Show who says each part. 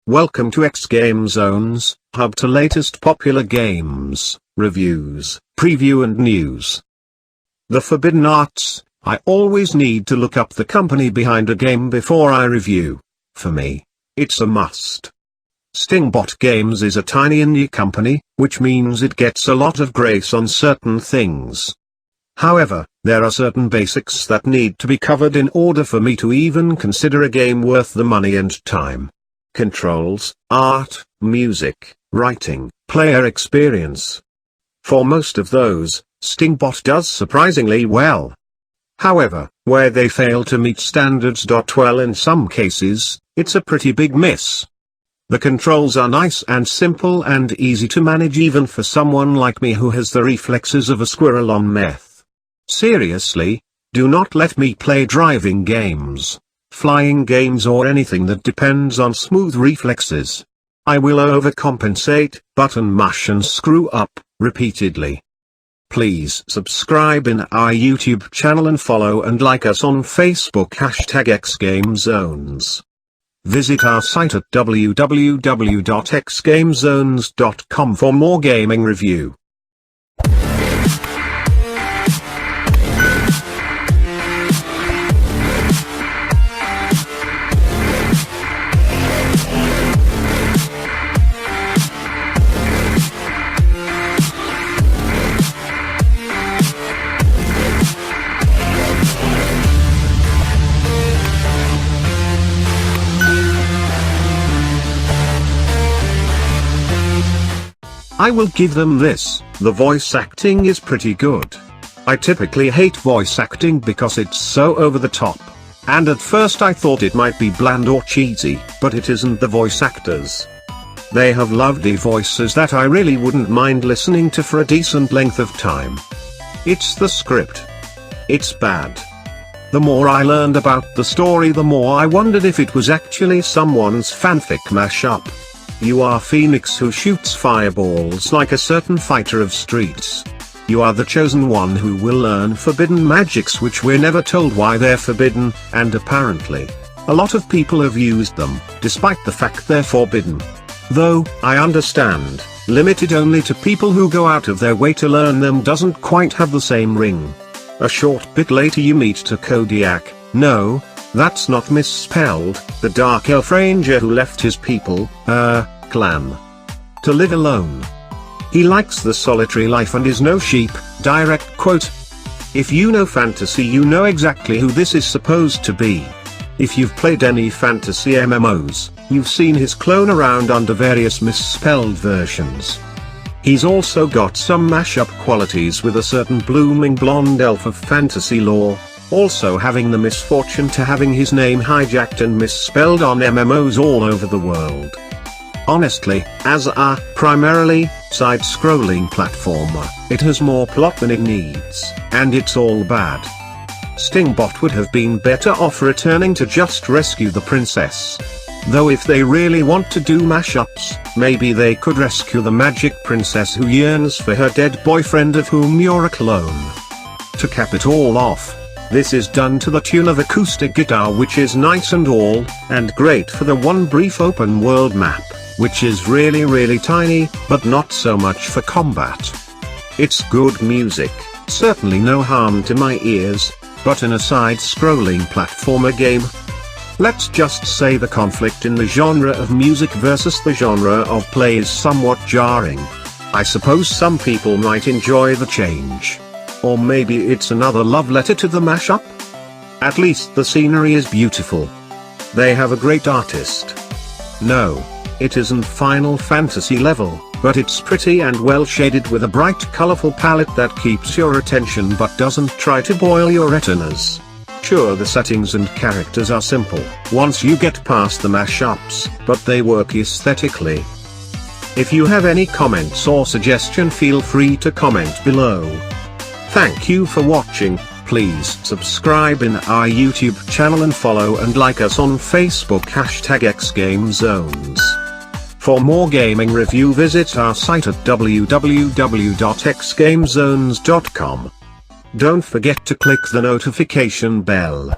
Speaker 1: Welcome to xGameZones, hub to latest popular games, reviews, preview and news. The Forbidden Arts. I always need to look up the company behind a game before I review. For me, it's a must. Stingbot Games is a tiny indie company, which means it gets a lot of grace on certain things. However, there are certain basics that need to be covered in order for me to even consider a game worth the money and time. Controls, art, music, writing, player experience. For most of those, Stingbot does surprisingly well. However, where they fail to meet standards, well, in some cases, it's a pretty big miss. The controls are nice and simple and easy to manage even for someone like me who has the reflexes of a squirrel on meth. Seriously, do not let me play driving games, flying games or anything that depends on smooth reflexes. I will overcompensate, button mash and screw up, repeatedly. Please subscribe in our YouTube channel and follow and like us on Facebook #xGameZones. Visit our site at www.xgamezones.com for more gaming review. I will give them this: the voice acting is pretty good. I typically hate voice acting because it's so over the top, and at first I thought it might be bland or cheesy, but it isn't the voice actors. They have lovely voices that I really wouldn't mind listening to for a decent length of time. It's the script. It's bad. The more I learned about the story, the more I wondered if it was actually someone's fanfic mashup. You are Phoenix who shoots fireballs like a certain fighter of streets. You are the chosen one who will learn forbidden magics which we're never told why they're forbidden, and apparently, a lot of people have used them, despite the fact they're forbidden. Though, I understand, limited only to people who go out of their way to learn them doesn't quite have the same ring. A short bit later you meet a Kodiak. No, that's not misspelled, the dark elf ranger who left his people, clan, to live alone. He likes the solitary life and is no sheep, direct quote. If you know fantasy, you know exactly who this is supposed to be. If you've played any fantasy MMOs, you've seen his clone around under various misspelled versions. He's also got some mashup qualities with a certain blooming blonde elf of fantasy lore, also having the misfortune to having his name hijacked and misspelled on MMOs all over the world. Honestly, as a, primarily, side-scrolling platformer, it has more plot than it needs, and it's all bad. Stingbot would have been better off returning to just rescue the princess. Though if they really want to do mashups, maybe they could rescue the magic princess who yearns for her dead boyfriend of whom you're a clone. To cap it all off, this is done to the tune of acoustic guitar, which is nice and all, and great for the one brief open world map, which is really tiny, but not so much for combat. It's good music, certainly no harm to my ears, but in a side-scrolling platformer game, let's just say the conflict in the genre of music versus the genre of play is somewhat jarring. I suppose some people might enjoy the change. Or maybe it's another love letter to the mashup? At least the scenery is beautiful. They have a great artist. No, it isn't Final Fantasy level, but it's pretty and well shaded with a bright colorful palette that keeps your attention but doesn't try to boil your retinas. Sure, the settings and characters are simple once you get past the mashups, but they work aesthetically. If you have any comments or suggestion, feel free to comment below. Thank you for watching. Please subscribe in our YouTube channel and follow and like us on Facebook #xgamezones. For more gaming review, visit our site at www.xgamezones.com. Don't forget to click the notification bell.